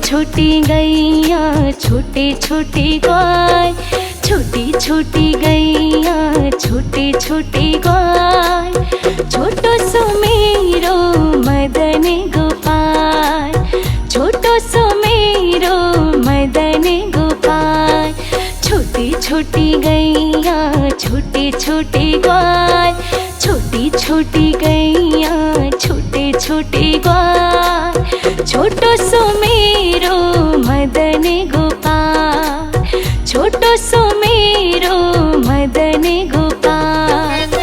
छोटी गैया छोटे छोटे ग्वाल, छोटी छोटी गैया छोटे छोटे ग्वाल, छोटो सो मेरो मदन गोपाल, छोटो सो मेरो मदन गोपाल। छोटी छोटी गैया छोटे छोटे ग्वाल, छोटी छोटी गैया छोटे छोटे ग्वाल, छोटो सो मेरो मदन गोपाल, छोटो सो मेरो मदन गोपाल।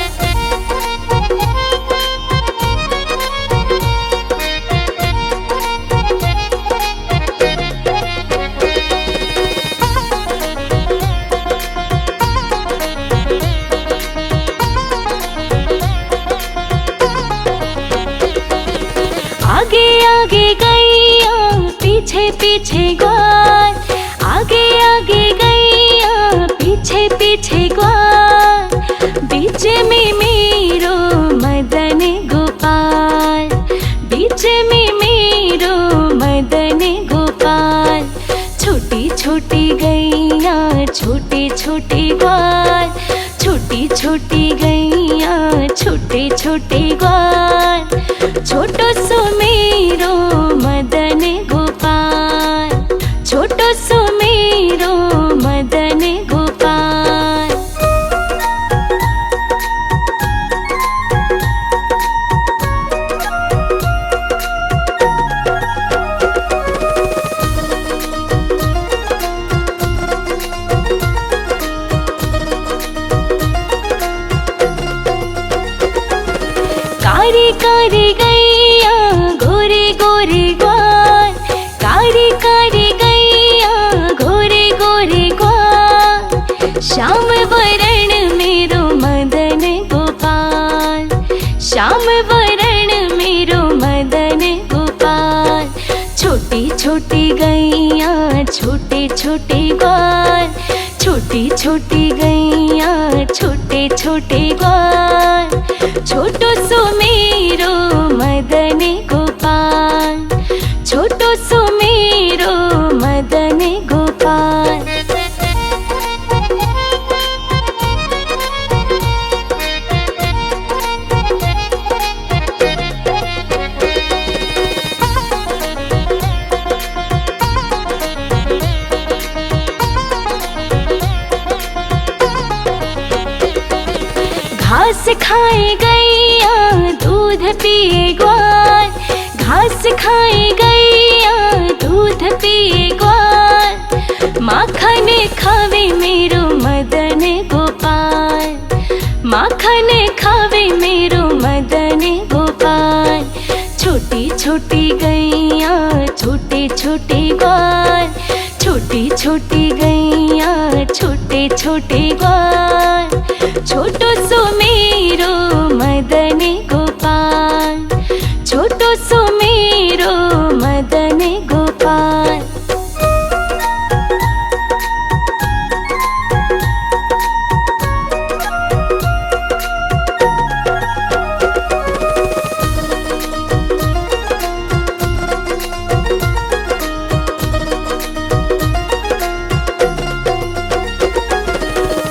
आगे आगे गैया पीछे पीछे ग्वाल, आगे आगे गैया पीछे पीछे ग्वाल, बीच में मेरो मदन गोपाल, बीच में मेरो मदन गोपाल। छोटी छोटी गैया छोटे छोटे ग्वाल, छोटी छोटी गैया छोटे छोटे ग्वाल, छोटो सो मेरो मदन गोपाल, छोटो सो मेरो मदन गोपाल। कारी कारी गैया गोरे गोरे ग्वाल, कारी कारी गैया गोरे गोरे ग्वाल, श्याम वरण मेरो मदन गोपाल, श्याम वरण मेरो मदन गोपाल। छोटी छोटी गैया छोटे छोटे ग्वाल, छोटी छोटी गैया छोटे छोटे ग्वाल, छोटो सो मेरो मदन गोपाल, छोटो सो मेरो मदन गोपाल। घास खाए गैया दूध पिए ग्वाल, घास खाए गैया दूध पिए ग्वाल, माखन खावे मेरो मदन गोपाल, माखन खावे मेरो मदन गोपाल। छोटी छोटी गैया छोटे छोटे ग्वाल, छोटी छोटी गैया छोटे छोटे ग्वाल, छोटो सो मेरो मदन गोपाल, छोटो सो मेरो मदन गोपाल।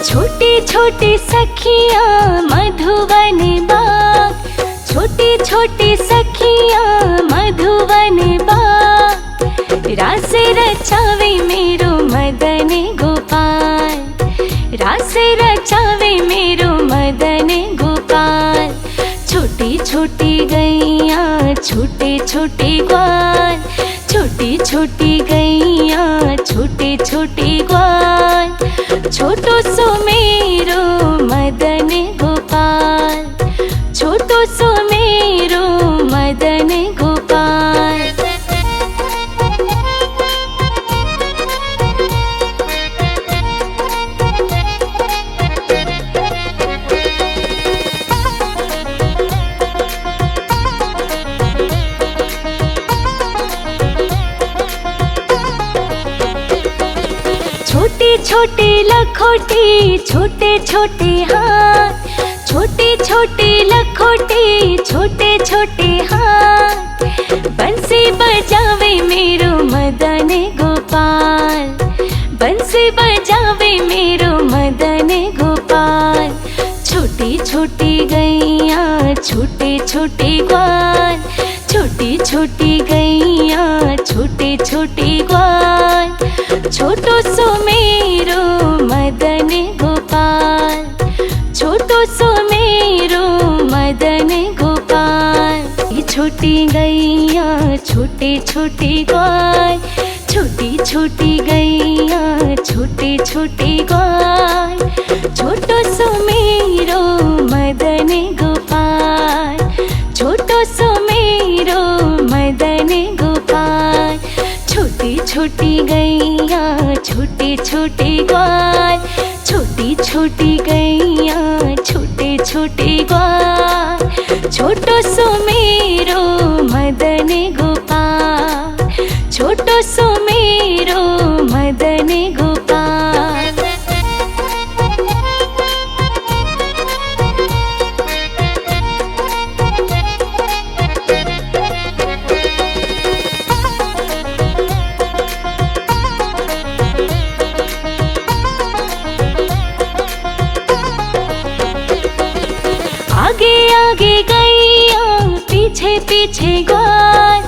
छोटी छोटी सखियाँ मधुवन बाग, छोटी छोटी सखियाँ मधुवन बाग, रास रचावे मेरो मदन गोपाल, रास रचावे मेरो मदन गोपाल। छोटी छोटी गैया छोटे छोटे ग्वाल, छोटी छोटी गैया छोटे छोटे ग्वाल, छोटो सो मेरो मदन गोपाल, छोटो सो मेरो मदन गोपाल। छोटी छोटी लखोटी छोटे छोटे हाथ, छोटी छोटी लखोटी छोटे छोटे हाथ, बंसी बजावे मेरो मदन छोटे छोटे ग्वाल, छोटी छोटी गैया छोटे छोटे ग्वाल, छोटो सो मेरो मदन गोपाल, छोटो सो मेरो मदन गोपाल। ये छोटी गैया छोटे छोटे ग्वाल, छोटी छोटी गैया छोटे छोटे ग्वाल, छोटो सो मेरो मदन गोपाल, छोटो सो मेरो मदन गोपाल। छोटी छोटी गैया छोटे छोटे ग्वाल, छोटी छोटी गैया छोटे छोटे ग्वाल, छोटो सो मेरो मदन गोपाल, छोटो सो मेरो मदन गोपाल। आगे आगे गैया पीछे पीछे ग्वाल,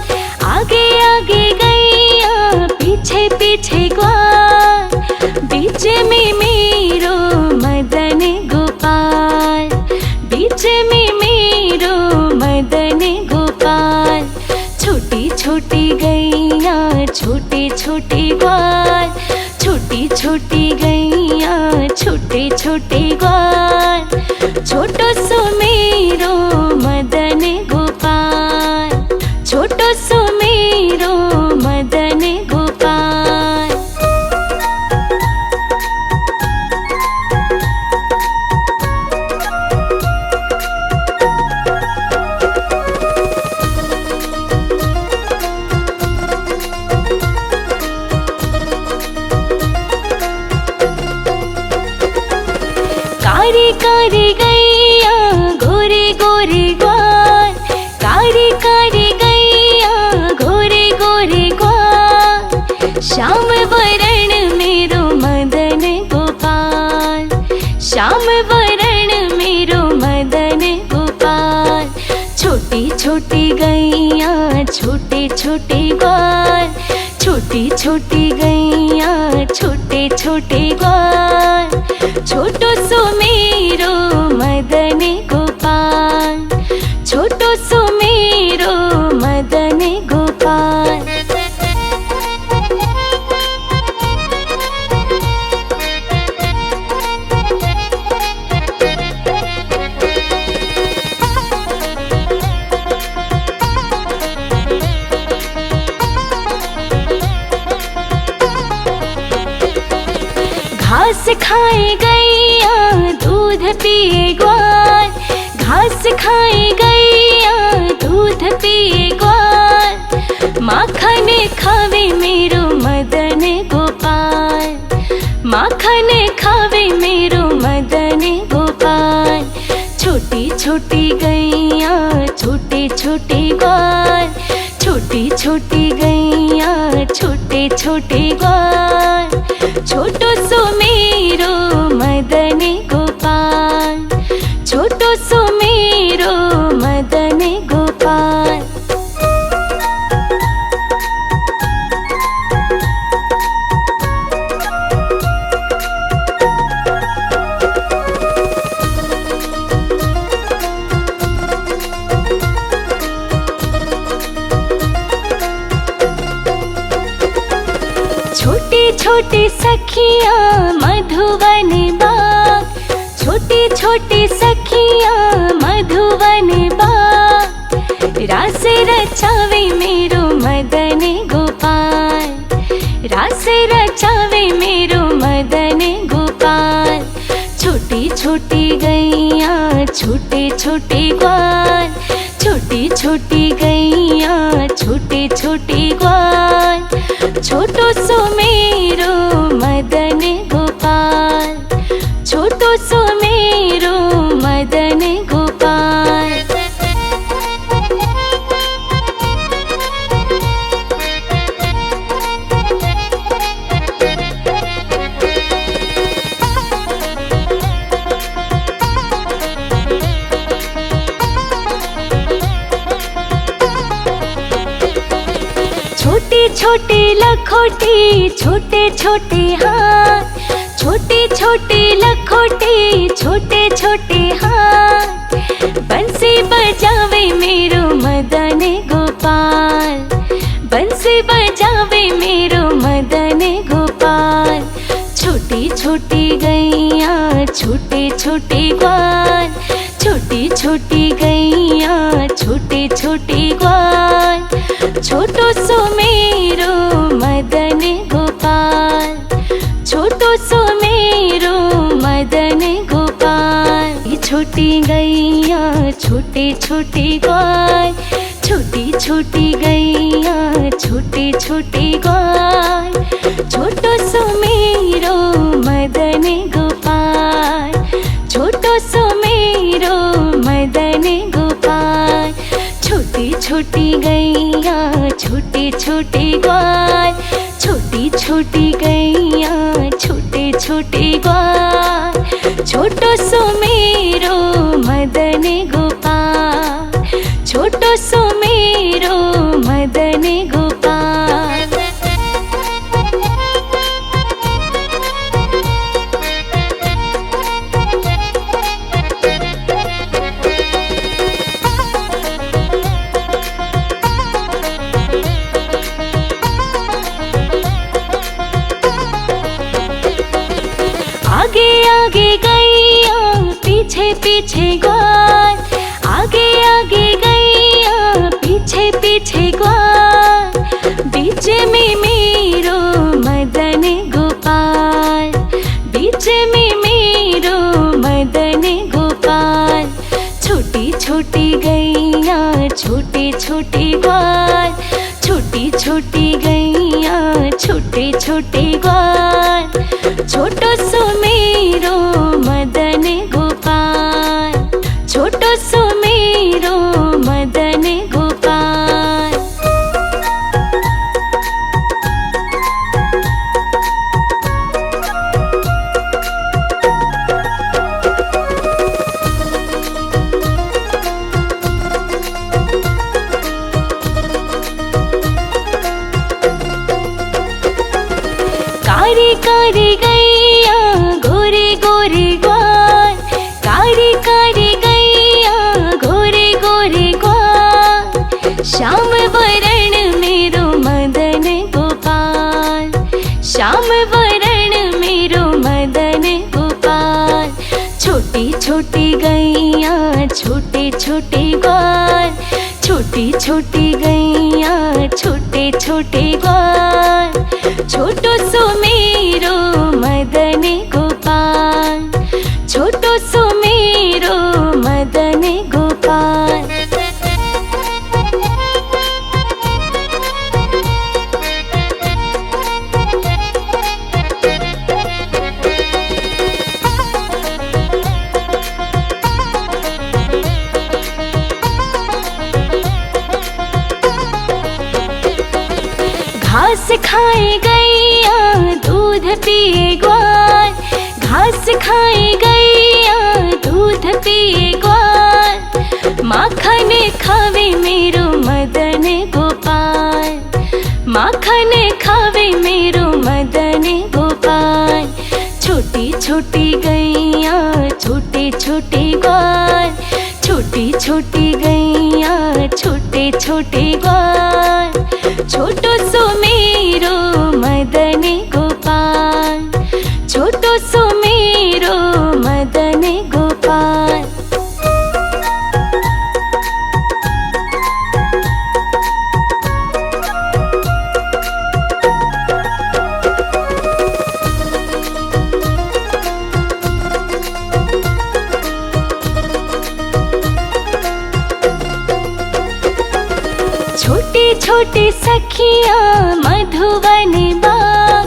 आगे आगे गैया पीछे पीछे ग्वाल, बीच में मेरो मदन गोपाल, बीच में मेरो मदन गोपाल। छोटी छोटी गैया छोटे छोटे ग्वाल, छोटी छोटी गैया छोटे छोटे ग्वाल, छोटो सो मेरो मदन गोपाल, छोटो सो मेरो मदन गोपाल। कारी कारी गैया गोरे गोरे ग्वाल, कारी कारी गैया गोरे गोरे ग्वाल, श्याम वरण मेरो मदन गोपाल, श्याम वरण मेरो मदन गोपाल। छोटी छोटी गैया छोटे छोटे ग्वाल, छोटी छोटी गैया छोटे छोटे ग्वाल, छोटो सो मेरो मदन गोपाल, छोटो सो मेरो मदन गोपाल। घास खाए गैया दूध पिए ग्वाल, घास खाए गैया दूध पिए ग्वाल, माखन खावे मेरो मदन गोपाल, माखन खावे मेरो मदन गोपाल। छोटी छोटी गैया छोटे छोटे ग्वाल, छोटी छोटी गैया छोटे छोटे ग्वाल, छोटो सो मेरो मदन गोपाल, छोटो सो मेरो मदन गोपाल। छोटी छोटी सखियाँ मधुवन बाग, छोटी छोटी सखियाँ मधुवन बाग, रास रचावे मेरो मदन गोपाल, रास रचावे मेरो मदन गोपाल। छोटी छोटी गैया छोटे छोटे ग्वाल, छोटी छोटी गैया छोटे छोटे ग्वाल, छोटो सो मेरो मदन गोपाल, छोटो सो मेरो मदन गोपाल। छोटे लखोटी छोटे छोटे हाथ, छोटे छोटे लखोटी छोटे छोटे हाथ, बंसी बजावे मेरो मदन गोपाल, बंसी बजावे मेरो मदन गोपाल। छोटी छोटी गैया छोटे छोटे ग्वाल, छोटी छोटी गैया छोटे छोटे ग्वाल, छोटो सो मेरो मदन गोपाल, छोटो सो मेरो मदन गोपाल। ये छोटी गैया छोटे छोटे ग्वाल, छोटी छोटी गैया छोटे छोटे ग्वाल, छोटो सो मेरो मदन गोपाल, छोटो सो मेरो मदन गोपाल। छोटी छोटी गैया छोटे छोटे ग्वाल, छोटी छोटी गैया छोटे छोटे ग्वाल, छोटो सो मेरो मदन गोपाल, छोटो सो मेरो मदन गोपाल। आगे आगे गैया पीछे पीछे ग्वाल, आगे आगे गैया पीछे पीछे ग्वाल, बीच में मेरो मदन गोपाल, बीच में मेरो मदन गोपाल। छोटी छोटी गैया छोटे छोटे ग्वाल, छोटी छोटी गैया छोटे छोटे ग्वाल, छोटो सो मेरो मदन गोपाल, छोटो सो मेरो मदन गोपाल। कारी कारी गैया गोरे गोरे ग्वाल, कारी कारी गैया गोरे गोरे ग्वाल, श्याम वरण मेरो मदन गोपाल, श्याम वरण मेरो मदन गोपाल। छोटी छोटी गैया छोटे छोटे ग्वाल, छोटी छोटी गैया छोटे छोटे ग्वाल, छोटो सो मेरो मदन गोपाल, छोटो सो मेरो मदन गोपाल। घास खाए गैया दूध पिए ग्वाल, घास खाए गैया दूध पिए ग्वाल, माखन खावे मेरो मदन गोपाल, माखन खावे मेरो मदन गोपाल। छोटी छोटी गैया छोटे छोटे ग्वाल, छोटी छोटी गैया छोटे छोटे ग्वाल, छोटो सो मेरो मदन गोपाल, छोटो सो मेरो मदन गोपाल। छोटी छोटी सखियाँ मधुवन बाग,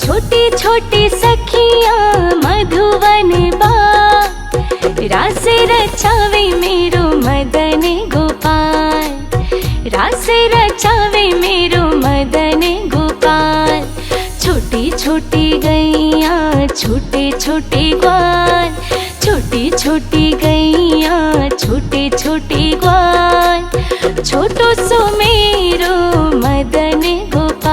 छोटी छोटी सखियाँ मधुवन बाग, रास रचावे मेरो मदन गोपाल, रास रचावे मेरो मदन गोपाल। छोटी छोटी गैया छोटे छोटे ग्वाल, छोटी छोटी गैया छोटे छोटे ग्वाल, छोटो सो मेरो मदन गोपाल।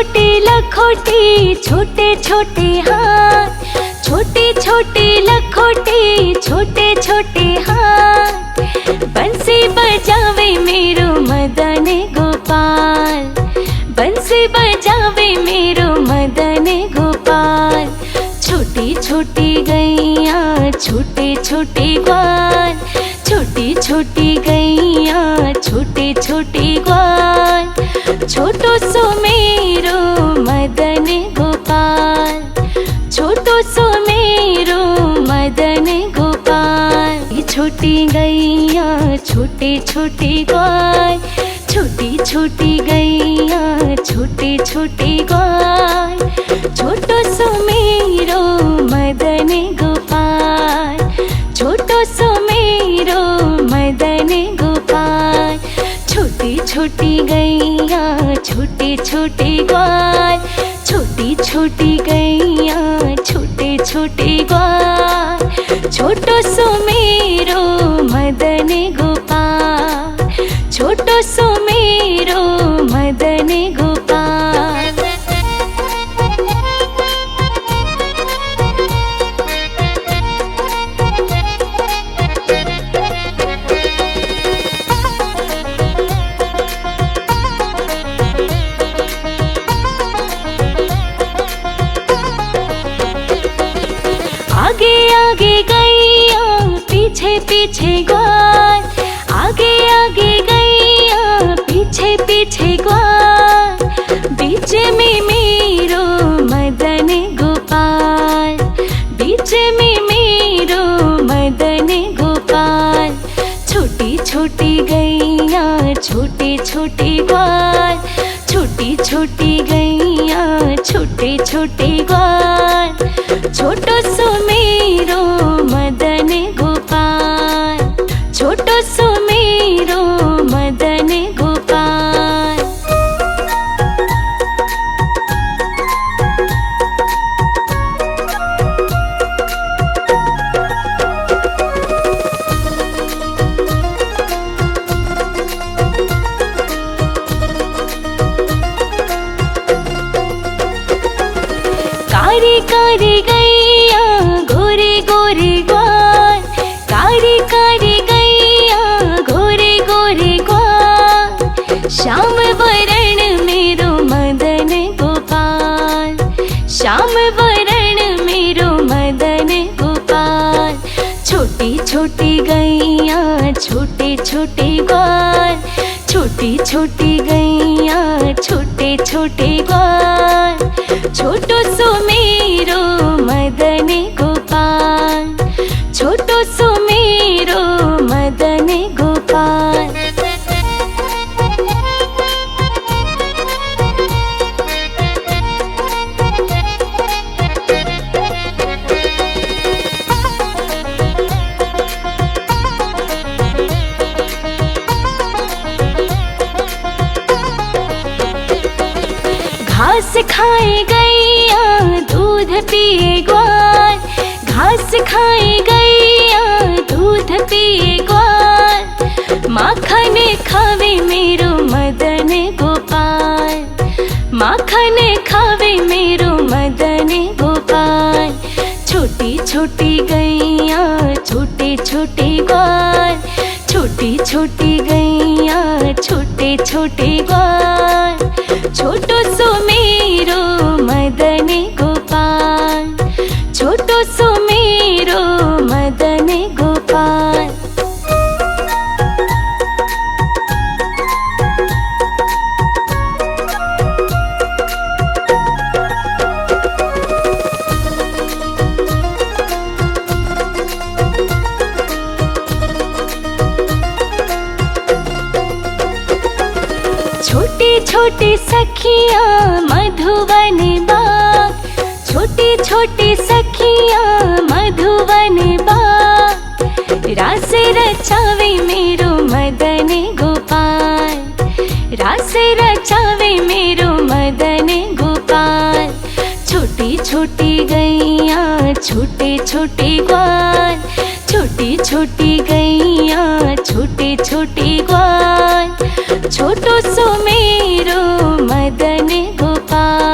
छोटी लखोटी छोटे छोटे हाथ, छोटी छोटी लखोटी छोटे छोटे हाथ, बंसी बजावे मेरो मदन गोपाल, बंसी बजावे मेरो मदन गोपाल। छोटी छोटी गैया छोटे छोटे ग्वाल, छोटी छोटी गैया छोटे छोटे ग्वाल, छोटो सो मेरो मदन गोपाल, छोटो सो मेरो मदन गोपाल। ये छोटी गैया छोटे छोटे ग्वाल, छोटी छोटी गैया छोटे छोटे ग्वाल, छोटो सो मेरो मदन गोपाल, छोटो सो मेरो मदन गोपाल। छोटी छोटी गैया छोटे छोटे ग्वाल, छोटी छोटी गैया छोटे छोटे ग्वाल, छोटो सो मेरो मदन गोपाल, छोटो सो मेरो मदन गोपाल। आगे आगे गैया पीछे पीछे ग्वाल, आगे आगे गैया पीछे पीछे ग्वाल, बीच में मेरो मदन गोपाल, बीच में मेरो मदन गोपाल। छोटी छोटी गैया छोटे छोटे ग्वाल, छोटी छोटी गैया छोटे छोटे ग्वाल, छोटो सो मेरो मदन गोपाल, छोटो सो मेरो मदन गोपाल। कारी कारी गैया गोरे गोरे ग्वाल, कारी कारी गैया गोरे गोरे ग्वाल, श्याम वरण मेरो मदन गोपाल, श्याम वरण मेरो मदन गोपाल। छोटी छोटी गैया छोटे छोटे ग्वाल, छोटी छोटी गैया छोटे छोटे ग्वाल, छोटो सो मेरो मदन गोपाल, छोटो सो मेरो मदन गोपाल। घास खाए गैया दूध पिए ग्वाल, घास खाए गैया दूध पिए ग्वाल, माखन खावे मेरो मदन गोपाल, माखन खावे मेरो मदन गोपाल। छोटी छोटी गैया छोटे छोटे ग्वाल, छोटी छोटी गैया छोटे छोटे ग्वाल, छोटो सो मेरो मदन गोपाल, छोटो सो मेरो मदन गोपाल। छोटी छोटी सखियाँ मधुवन बाग, छोटी छोटी सखियाँ मधुवन बाग, रास रचावे मेरो मदन गोपाल, रास रचावे मेरो मदन गोपाल। छोटी छोटी गैया छोटे छोटे ग्वाल, छोटी छोटी गैया छोटे छोटे ग्वाल, छोटो सो मेरो मदन गोपाल।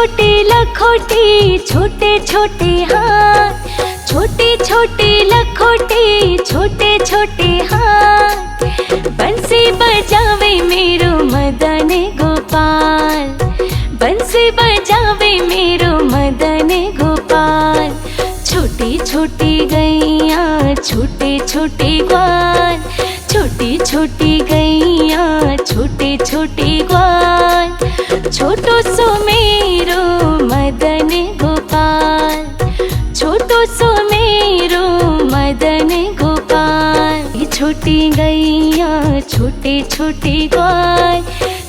छोटी लखोटी छोटे छोटे हाथ, छोटी छोटी लखोटी छोटे छोटे हाथ, बंसी बजावे मेरो मदन गोपाल, बंसी बजावे मेरो मदन गोपाल। छोटी छोटी गैया छोटे छोटे ग्वाल, छोटी छोटी गैया छोटे छोटे ग्वाल, छोटो सो मेरो मदन गोपाल, छोटो सो मेरो मदन गोपाल। ये छोटी गैया छोटे छोटे ग्वाल,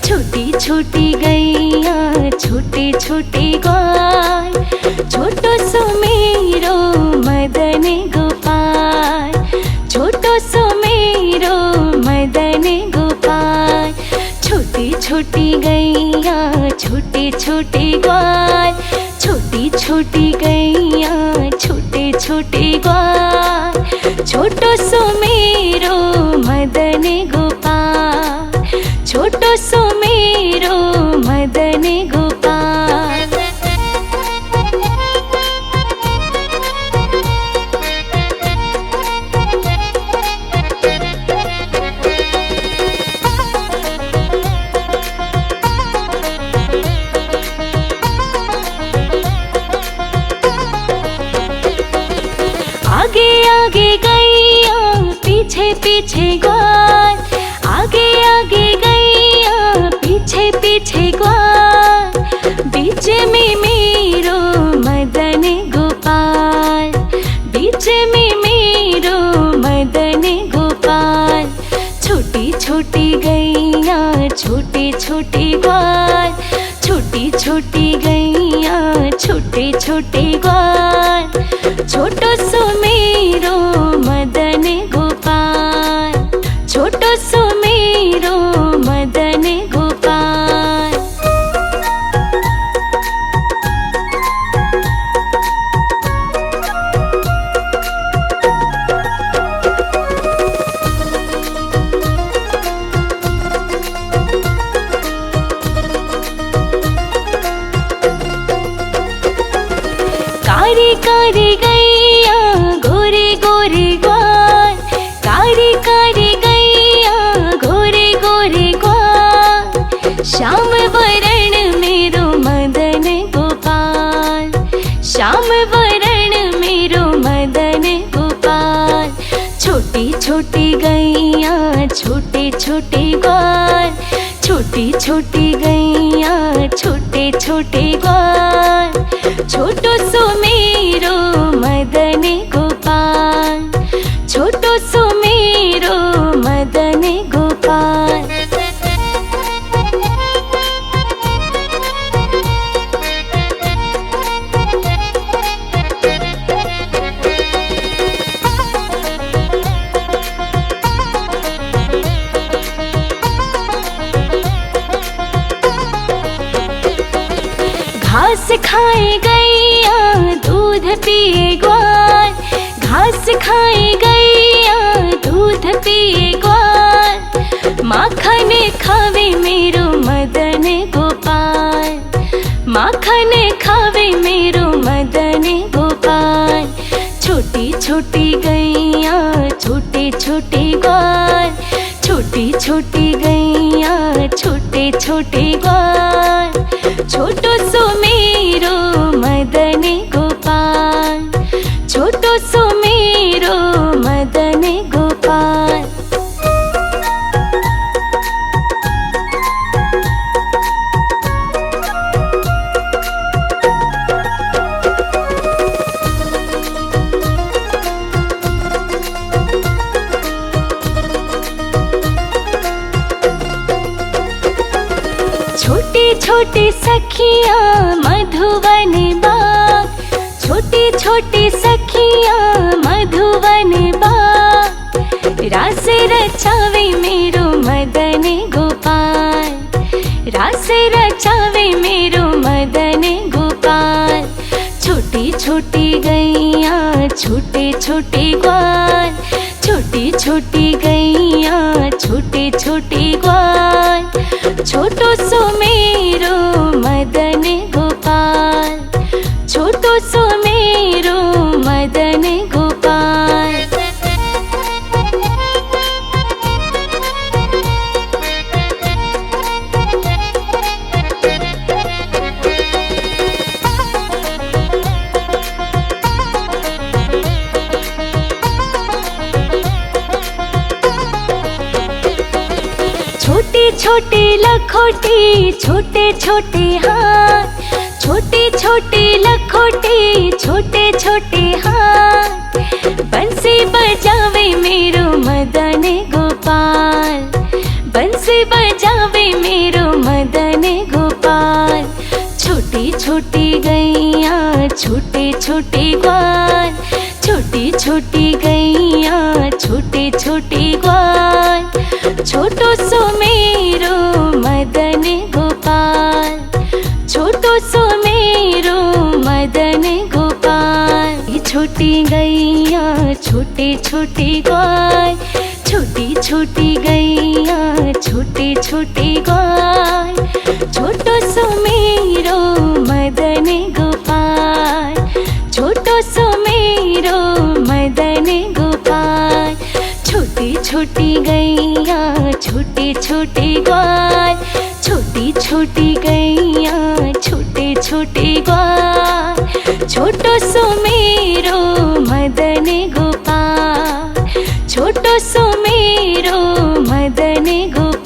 छोटी छोटी गैया छोटे छोटे ग्वाल, छोटो सो मेरो मदन गोपाल, छोटो सो मेरो मदन गोपाल। छोटी छोटी गैया छोटे छोटे ग्वाल, छोटी छोटी गैया छोटे छोटे ग्वाल, छोटो सो मेरो मदन गोपाल, छोटो सो मेरो मदन गोपाल। आगे आगे गैया पीछे पीछे ग्वाल, आगे आगे गैया पीछे पीछे ग्वाल, बीच में मेरो मदन गोपाल, बीच में मेरो मदन गोपाल। छोटी छोटी गैया छोटे छोटे ग्वाल, छोटी छोटी गैया छोटे छोटे ग्वाल, छोटो सो मेरो मदन गोपाल, छोटो सो मेरो मदन गोपाल। कारी कारी गैया गोरे गोरे ग्वाल, कारी कारी गैया गोरे गोरे ग्वाल, श्याम वरण मेरो मदन गोपाल, श्याम वरण मेरो मदन गोपाल। छोटी छोटी गैया छोटे छोटे ग्वाल, छोटी छोटी गैया छोटे छोटे ग्वाल, छोटो सो मेरो मदन गोपाल, छोटो सो मेरो मदन गोपाल। घास खाए गैया दूध पिए ग्वाल, घास खाए गैया दूध पिए ग्वाल, माखन खावे मेरो मदन गोपाल, माखन खावे मेरो मदन गोपाल। छोटी छोटी गैया छोटे छोटे ग्वाल, छोटी छोटी गैया छोटे छोटे ग्वाल, छोटो सो मेरो मदन गोपाल, छोटो सो मेरो मदन गोपाल। छोटी छोटी सखियाँ मधुवन बाग, छोटी छोटी सखियाँ मधुवन बाग, रास रचावे मेरो मदन गोपाल, रास रचावे मेरो मदन गोपाल। छोटी छोटी गैया छोटे छोटे ग्वाल, छोटी छोटी गैया छोटे छोटे ग्वाल, छोटो सो मेरो मदन गोपाल। छोटी छोटी लखोटी छोटे छोटे हाथ, छोटी छोटी लखोटी छोटे छोटे हाथ, बंसी बजावे मेरो मदन गोपाल, बंसी बजावे मेरो मदन गोपाल। छोटी छोटी गैया छोटे छोटे ग्वाल, छोटी छोटी गैया छोटे छोटे ग्वाल, छोटो सो मेरो मदन गोपाल, छोटो सो मेरो मदन गोपाल। छोटी गैया छोटे छोटे ग्वाल, छोटी छोटी गैया छोटे छोटे ग्वाल, छोटो सो मेरो मदन गोपाल, छोटो सो मेरो मदन गोपाल। छोटी छोटी गैया छोटे छोटे ग्वाल, छोटी छोटी गैया छोटे छोटे ग्वाल, छोटो सो मेरो मदन गोपाल, छोटो सो मेरो मदन गोपाल।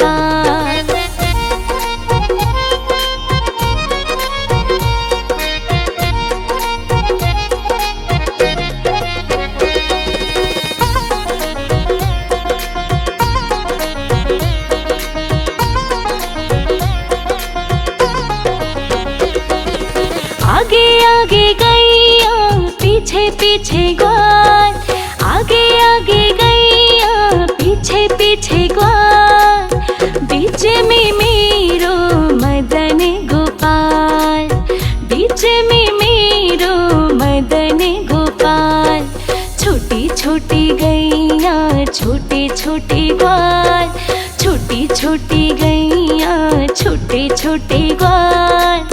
आगे आगे गैया पीछे पीछे ग्वाल, आगे आगे गैया पीछे पीछे ग्वाल, बीच में मेरो मदन गोपाल, बीच में मेरो मदन गोपाल। छोटी छोटी गैया छोटे छोटे ग्वाल, छोटी छोटी गैया छोटे छोटे ग्वाल,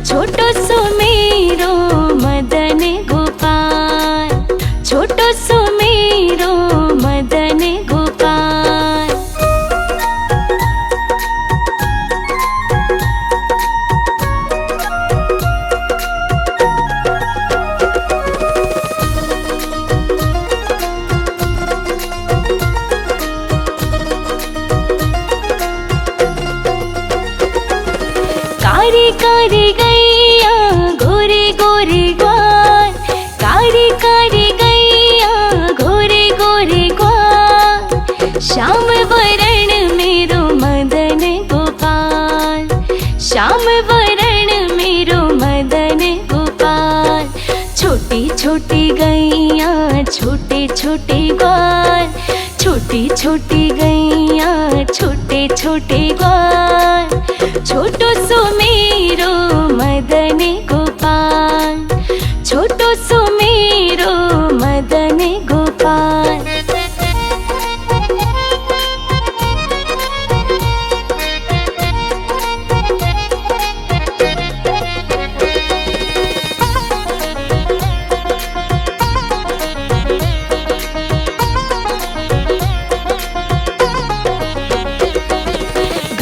छोटो सो मेरो मदन गोपाल, छोटो सो मेरो मदन गोपाल। कारी कारी गैया गोरे गोरे ग्वाल, कारी कारी गैया गोरे गोरे ग्वाल, श्याम वरण मेरो मदन गोपाल, श्याम वरण मेरो मदन गोपाल। छोटी छोटी गैया छोटे छोटे ग्वाल, छोटी छोटी गैया छोटे छोटे ग्वाल, छोटो सो मेरो मदन गोपाल, छोटो सो मेरो मदन गोपाल।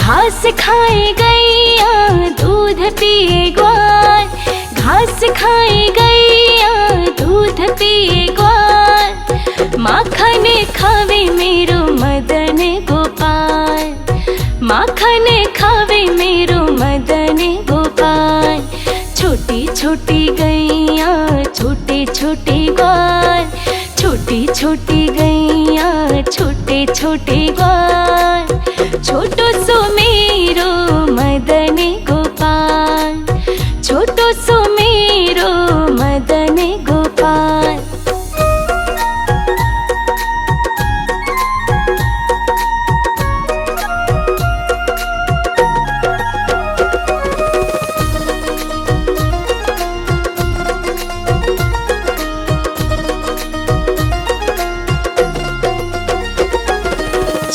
घास खाए गैया दूध पिए ग्वाल, घास खाए गैया दूध पिए ग्वाल, माखन खावे मेरो मदन गोपाल, माखन खावे मेरो मदन गोपाल। छोटी छोटी गैया छोटे छोटे ग्वाल, छोटी छोटी गैया छोटे छोटे ग्वाल, छोटो सो मेरो मदन गोपाल, छोटो सो मेरो मदन गोपाल।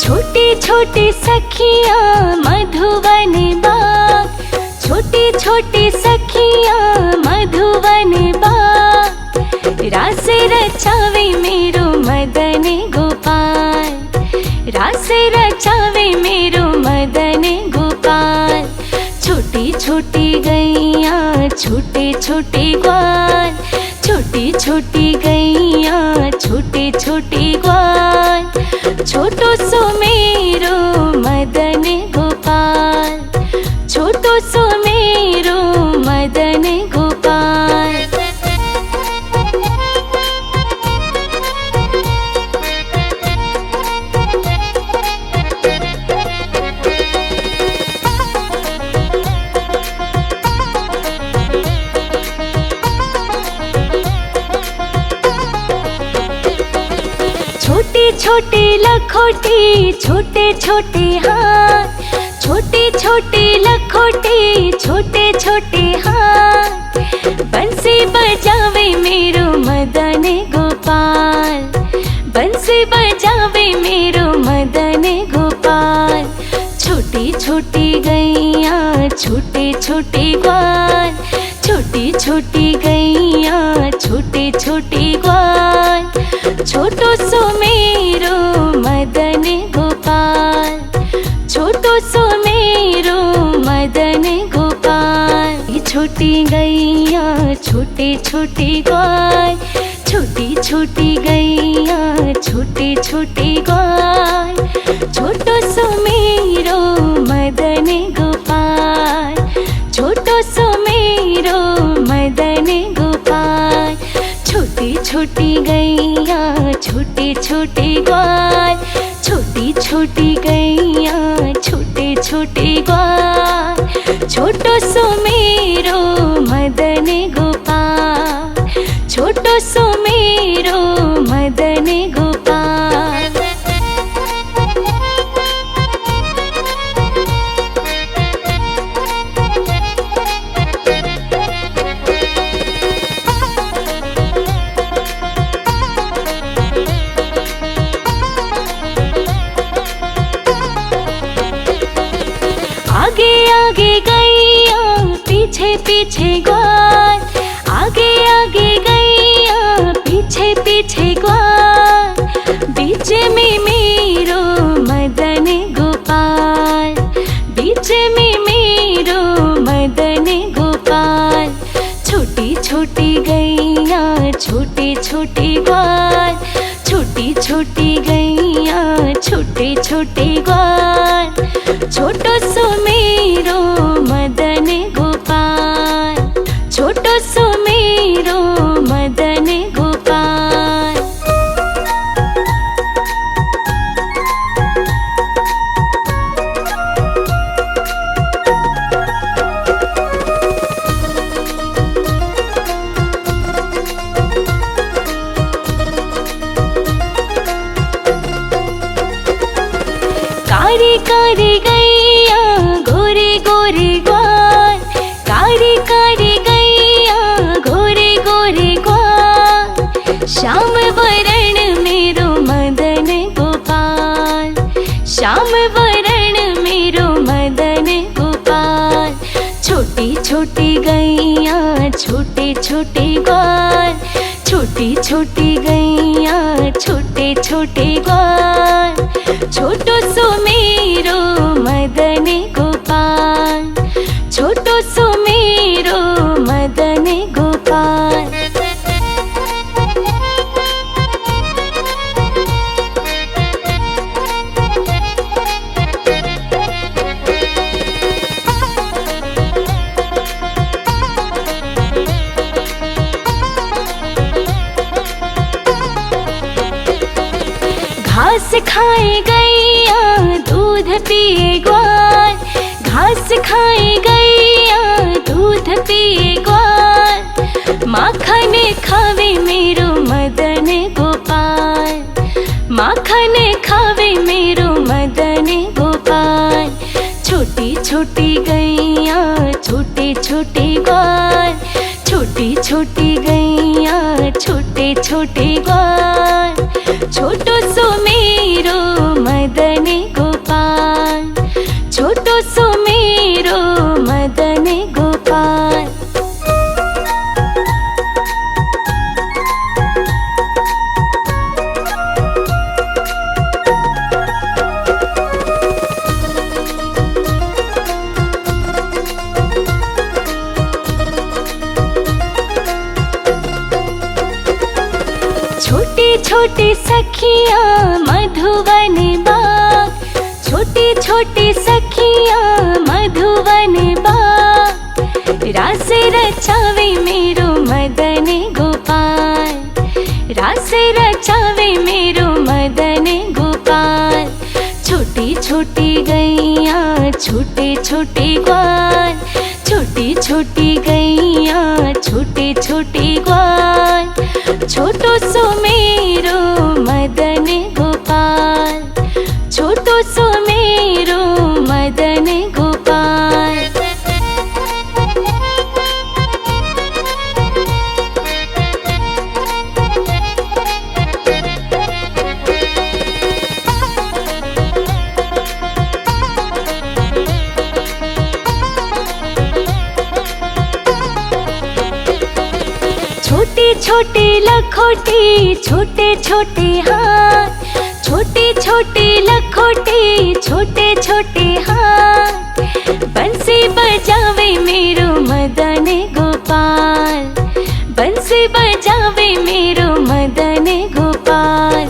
छोटी छोटी सखियाँ मधुवन बाग, छोटी छोटी सखियाँ मधुवन बाग, रास रचावे मेरो मदन गोपाल, रास रचावे मेरो मदन गोपाल। छोटी छोटी गैया छोटे छोटे ग्वाल, छोटी छोटी गैया छोटे छोटे ग्वाल, छोटो सो मेरो मदन गोपाल। छोटे लखोटी छोटे छोटे हाथ, छोटे छोटे लखोटी छोटे छोटे हाथ, बंसी बजावे मेरो मदन गोपाल, बंसी बजावे मेरो मदन गोपाल। छोटी छोटी गैया छोटे छोटे ग्वाल, छोटी छोटी गैया छोटे छोटे ग्वाल, छोटो सो मेरो मदन गोपाल, छोटो सो मेरो मदन गोपाल। ये छोटी गैया छोटे छोटे ग्वाल, छोटी छोटी गैया छोटे छोटे ग्वाल, छोटो सो मेरो मदन गोपाल, छोटो सो मेरो मदन गोपाल। छोटी छोटी गैया छोटे छोटे ग्वाल, छोटी छोटी गैया छोटे छोटे ग्वाल, छोटो सो मेरो मदन गोपाल, छोटो सो मेरो मदन गोपाल। आगे आगे गैया पीछे पीछे ग्वाल, आगे आगे गैया पीछे पीछे ग्वाल, बीच में मेरो मदन गोपाल, बीच में मेरो मदन गोपाल। छोटी छोटी गैया छोटे छोटे ग्वाल, छोटी छोटी गैया छोटे छोटे ग्वाल, छोटो सो मेरो मदन गोपाल, छोटो सो मेरो मदन गोपाल। कारी कारी गैया गोरे गोरे ग्वाल, कारी कारी गैया गोरे गोरे ग्वाल, श्याम वरण मेरो मदन गोपाल, श्याम वरण मेरो मदन गोपाल। छोटी छोटी गैया छोटे छोटे ग्वाल, छोटी छोटी गैया छोटे छोटे ग्वाल, छोटो सो मेरो मदन गोपाल, छोटो सो मेरो मदन गोपाल। घास खाए गैया दूध पिए ग्वाल, घास खाए गैया दूध पिए ग्वाल, माखन खावे मेरो मदन गोपाल, माखन खावे मेरो मदन गोपाल। छोटी छोटी गैया छोटे छोटे ग्वाल, छोटी छोटी गैया छोटे छोटे ग्वाल, छोटो सो मेरो मदन गोपाल, छोटो सो मेरो मदन गोपाल। छोटी छोटी सखियाँ मधुवन बाग, छोटी छोटी सखियाँ मधुवन बाग, रास रचावे मेरो मदन गोपाल, रास रचावे मेरो मदन गोपाल। छोटी छोटी गैया छोटे छोटे ग्वाल, छोटी छोटी गैया छोटे छोटे ग्वाल, छोटो सो मेरो मदन गोपाल। छोटे लखोटे छोटे छोटे हाथ, छोटे छोटे लखोटे छोटे छोटे हाथ, बंसी बजावे मेरो मदन गोपाल, बंसी बजावे मेरो मदन गोपाल।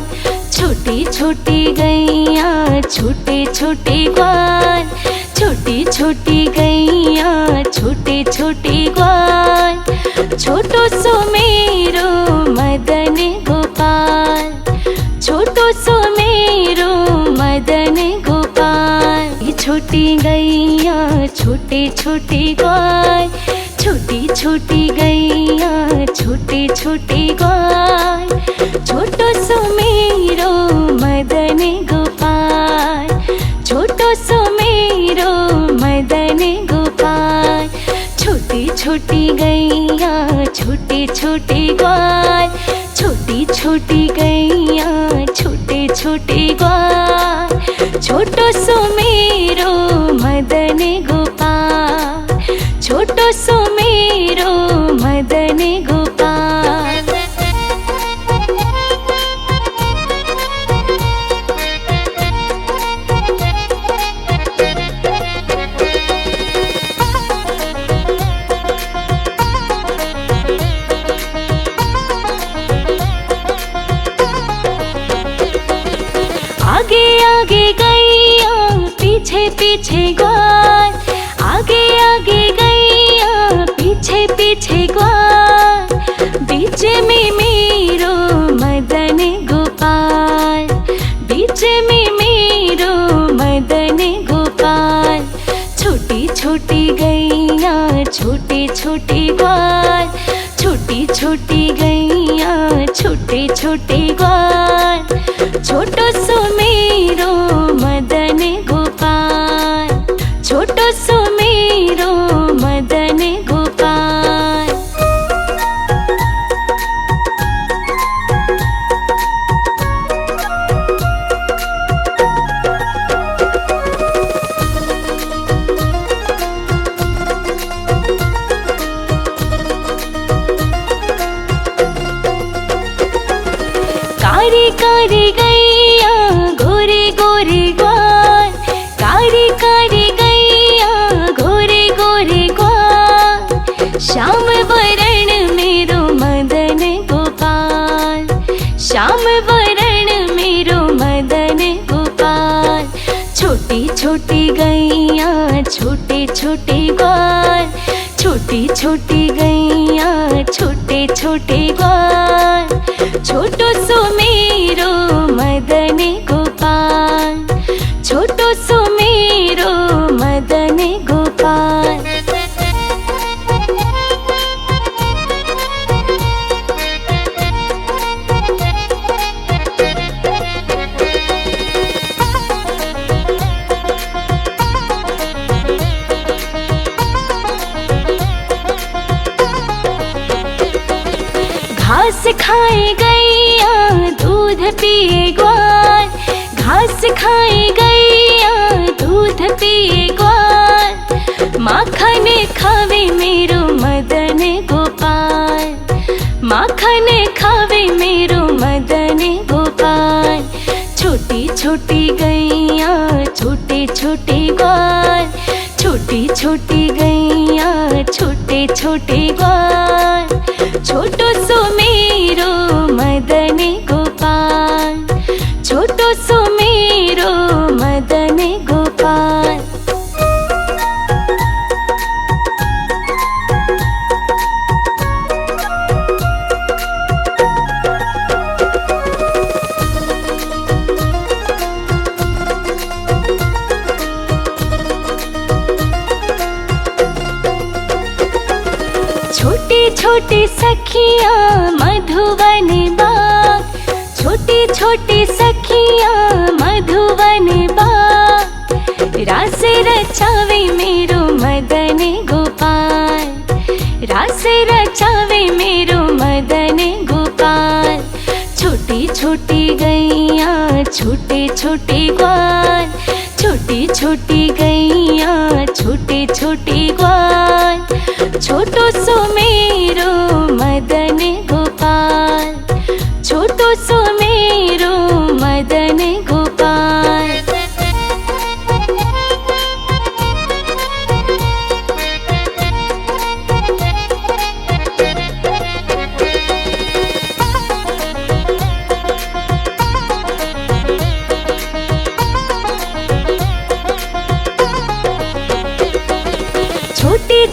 छोटी छोटी गैया छोटे छोटे ग्वाल, छोटी छोटी गैया छोटे छोटे ग्वाल, छोटो सो मेरो मदन गोपाल, छोटो सो मेरो मदन गोपाल। ये छोटी गैया छोटे छोटे ग्वाल, छोटी छोटी गैया छोटे छोटे ग्वाल, छोटो सो मेरो मदन गोपाल, छोटो सो मेरो मदन गोपाल। छोटी छोटी गैया छोटे छोटे ग्वाल, छोटी छोटी गैया छोटे छोटे ग्वाल, छोटो सो मेरो मदन गोपाल, छोटो सो मेरो मदन गोपाल। आगे आगे गैया पीछे पीछे ग्वाल, आगे आगे गैया पीछे पीछे ग्वाल, बीच में मेरो मदन गोपाल, बीच में मेरो मदन गोपाल। छोटी छोटी गैया छोटे छोटे ग्वाल, छोटी छोटी गैया छोटे छोटे ग्वाल, छोटो सो मेरो मदन गोपाल, छोटो सो मेरो मदन गोपाल। कारी कारी गैया गोरे गोरे ग्वाल, कारी कारी गैया गोरे गोरे ग्वाल, श्याम वरण मेरो मदन गोपाल, श्याम वरण मेरो मदन गोपाल। छोटी छोटी गैया छोटे छोटे ग्वाल, छोटी छोटी गैया छोटे छोटे ग्वाल, छोटो सो मेरो मदन गोपाल, छोटो सो मेरो मदन गोपाल। घास खाए गैया दूध पिए ग्वाल, घास खाए गैया दूध पिए ग्वाल, माखन खावे मेरो मदन गोपाल, माखन खावे मेरो मदन गोपाल। छोटी छोटी गैया छोटे छोटे ग्वाल, छोटी छोटी गैया छोटे छोटे ग्वाल, छोटो सो मेरो मदन गोपाल, छोटो सो मेरो मदन गोपाल। छोटी छोटी सखियाँ मधुवन बाग, छोटी छोटी सखियाँ मधुवन बाग, रास रचावे मेरो मदन गोपाल, रास रचावे मेरो मदन गोपाल। छोटी छोटी गैया छोटे छोटे ग्वाल, छोटी छोटी गैया छोटे छोटे ग्वाल, छोटो सो मेरो मदन गोपाल।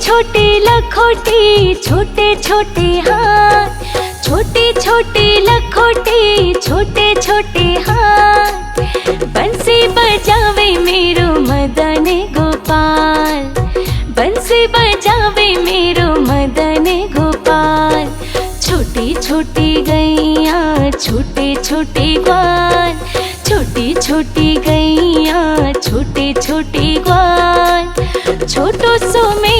छोटे लखोटे छोटे छोटे हाथ, छोटे छोटे लखोटे छोटे छोटे हाथ, बंसी बजावे मेरो मदन गोपाल, बंसी बजावे मेरो मदन गोपाल। छोटी छोटी गैया छोटे छोटे ग्वाल, छोटी छोटी गैया छोटे छोटे ग्वाल, छोटो सो में